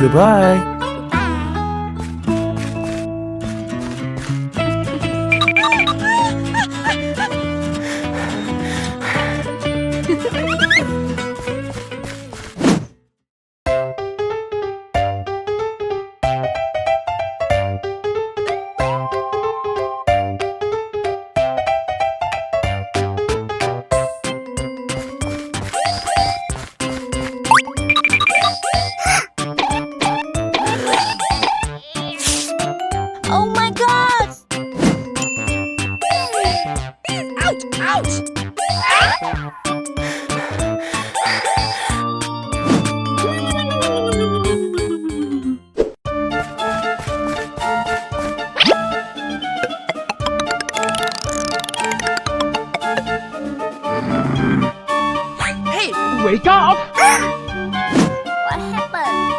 Goodbye. Oh my God! Ouch! Ouch! Hey, wake up! What happened?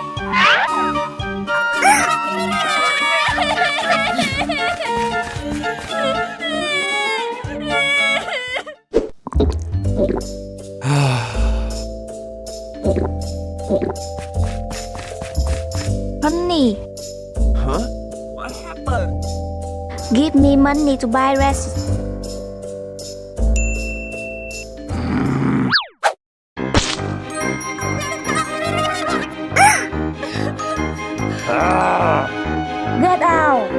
Honey, Huh? What happened? give me money to buy rest. Get out!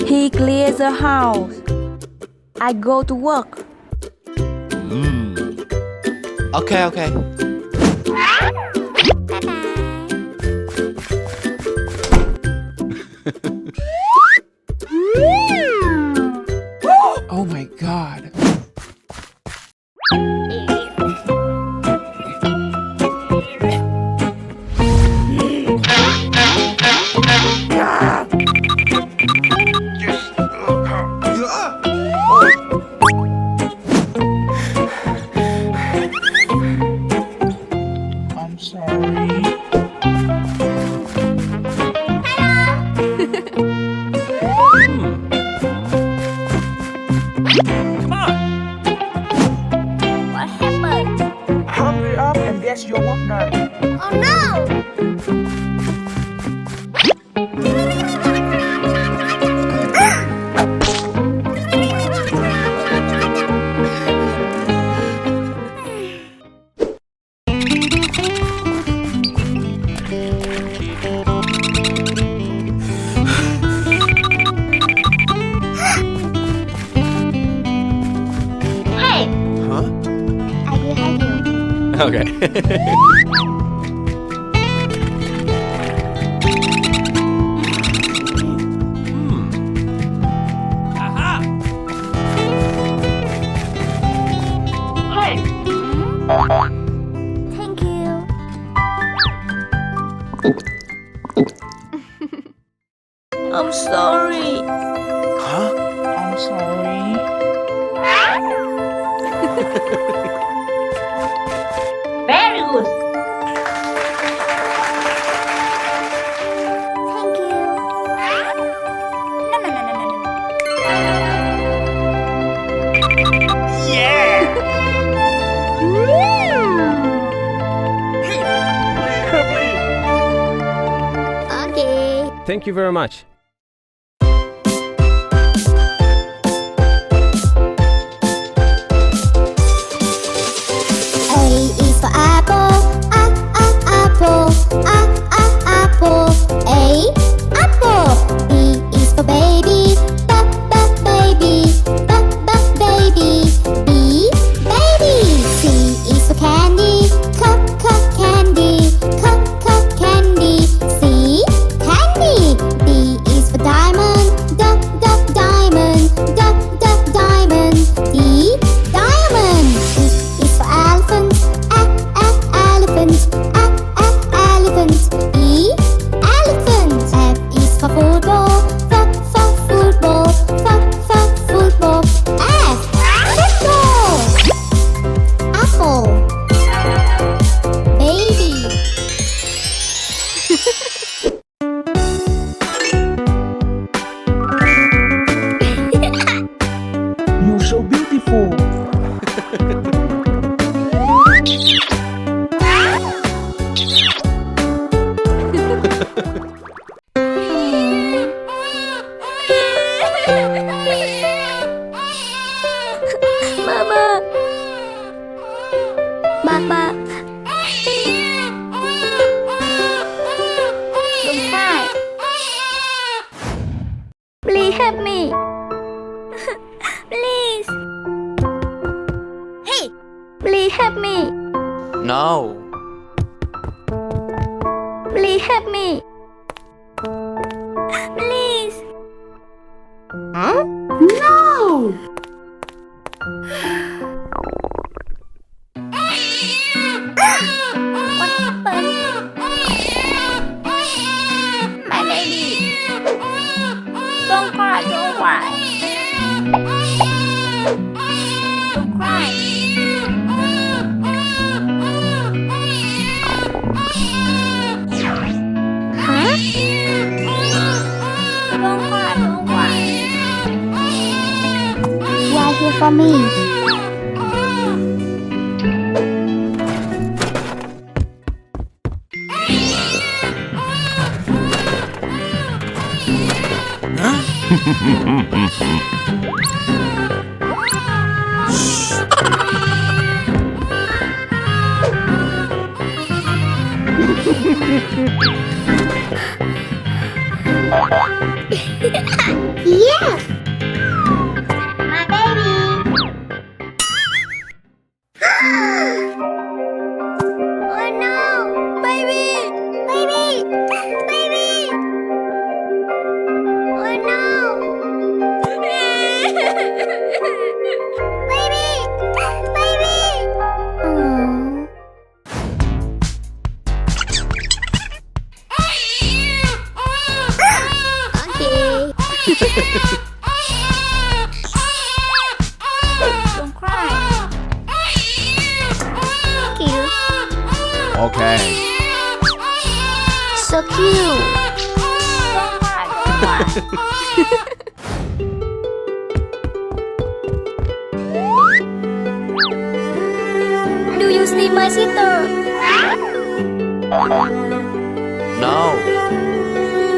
He clears the house. I go to work. Okay. Oh my God. I'm sorry. Come on. What happened? Hurry up and get your work done. Oh no! Hey! Huh? I will help you. Okay. Aha! Hey! Thank you. I'm sorry. Huh? I'm sorry. Very good. Thank you. No. Yeah! Okay. Thank you very much. A is for apple, apple, apple. A, apple. Please help me. Please. Huh? No! What happened? My baby. Don't cry, don't cry. Don't cry. Huh? Don't cry, don't cry. You are here for me. Yes! My baby. Oh no! Baby! Baby! Baby! Oh no! Baby! Baby! Okay. Don't cry. Thank you. Okay. So cute. Don't cry, don't cry. Do you see my sister? No.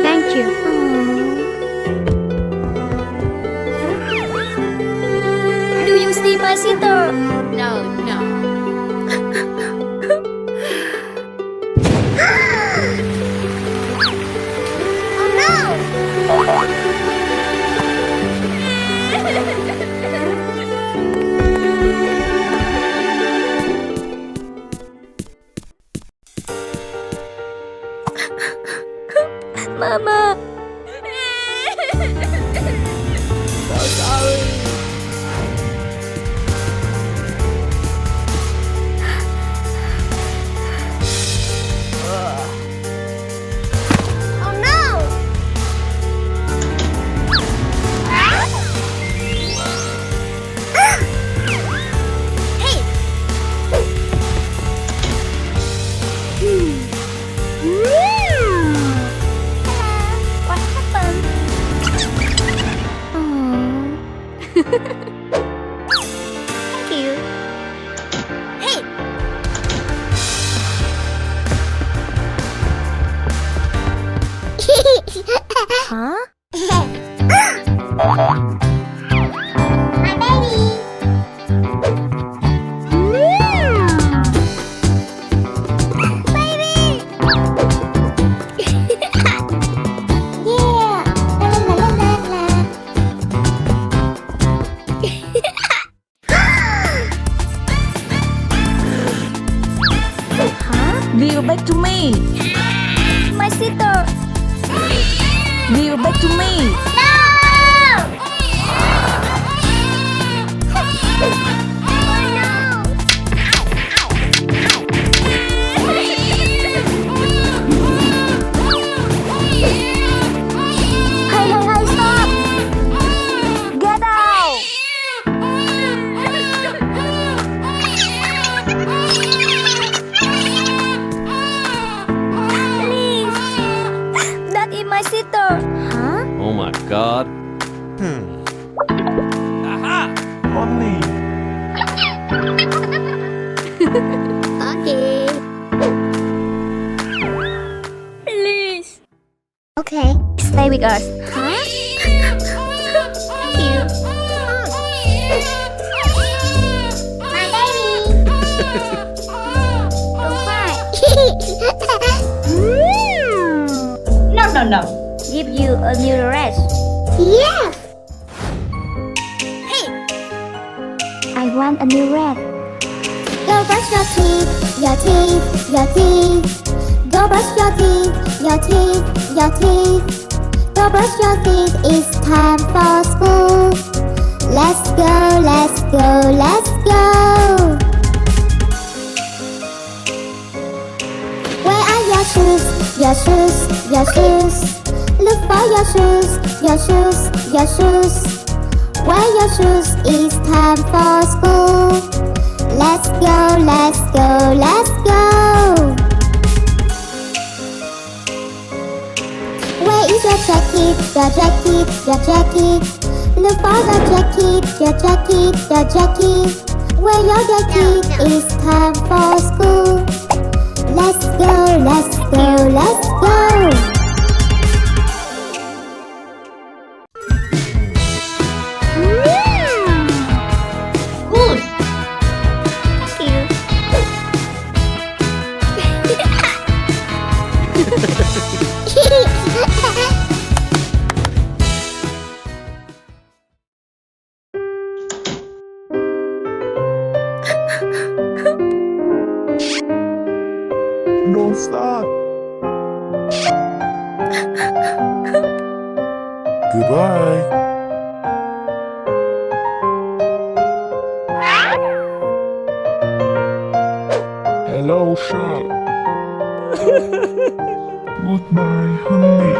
Thank you. Do you see my sister? No, no. Oh no! Mama. So sorry. Oh no! Hey! What happened? Thank you. Hey! Huh? My baby! Baby! Yeah! La la la la la. Huh? Give back to me. My sister! Give back to me. No! Oh no! Hey, stop! Get out! Please! That is my sister! Huh? Oh my god. Aha! Only. Okay. Please. Okay. Stay with us. Huh? Thank you. My baby. Don't cry. No. Give you a new dress. Yes! Hey. I want a new red. Go brush your teeth, your teeth, your teeth. Go brush your teeth, your teeth, your teeth. Go brush your teeth, it's time for school. Let's go, let's go, let's go. Where are your shoes, your shoes, your shoes? Look for your shoes, your shoes, your shoes. Wear your shoes, it's time for school. Let's go, let's go, let's go. Where is your jacket, your jacket, your jacket? Look for the jacket, your jacket, your jacket. Wear your jacket, it's time for school. Let's go, let's go, let's go. Good. Thank you. Don't stop. Goodbye. Hello, Charlotte. Goodbye, honey.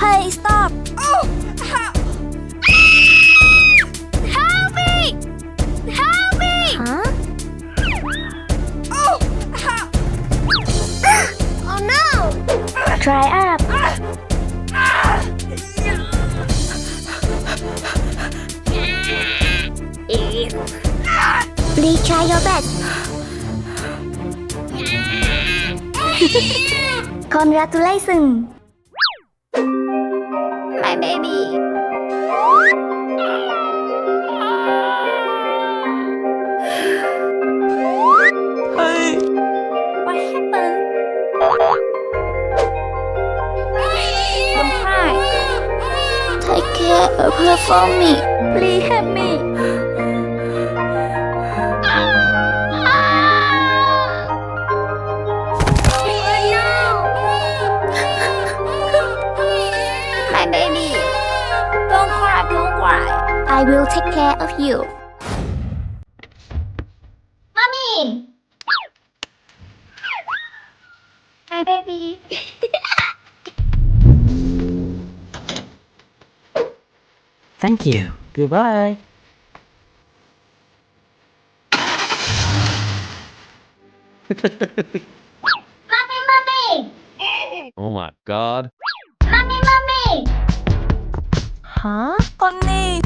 Hey, stop! Help me! Help me! Huh? Oh no! Try up. Please try your best. Congratulations! My baby. Hey, What happened? Don't cry. Take care of her for me. Please help me. My baby. Don't cry, don't cry. I will take care of you. Mommy. My baby. Thank you. Goodbye. Mommy, mommy. Oh my God. Mommy, mommy. Hả? Connie!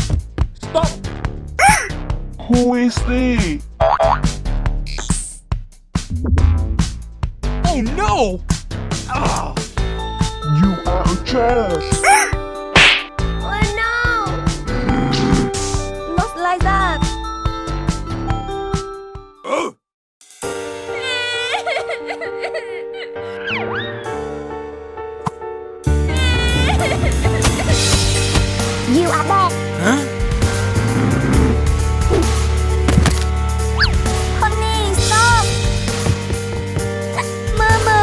Who is this? Oh no! You are a trash. Oh no. Not like that. You are bad. Connie, stop! Mama!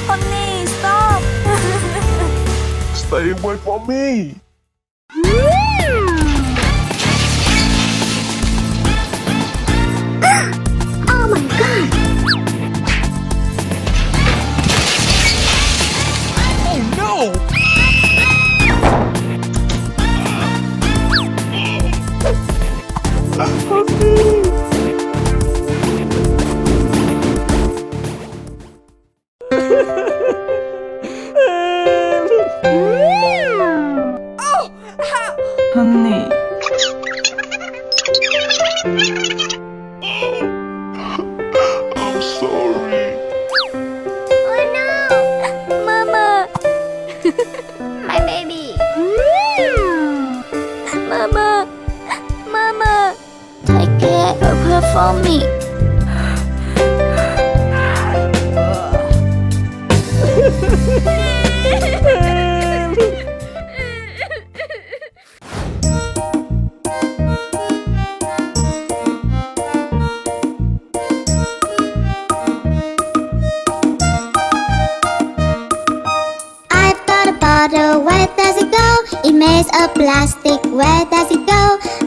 Connie, stop! Stay away from me. Oh my god. Oh no! honey. I'm sorry. Oh no. Mama! My baby. Mama! Mama! Take care of her for me. I've got a bottle, where does it go? It makes a plastic, where does it go?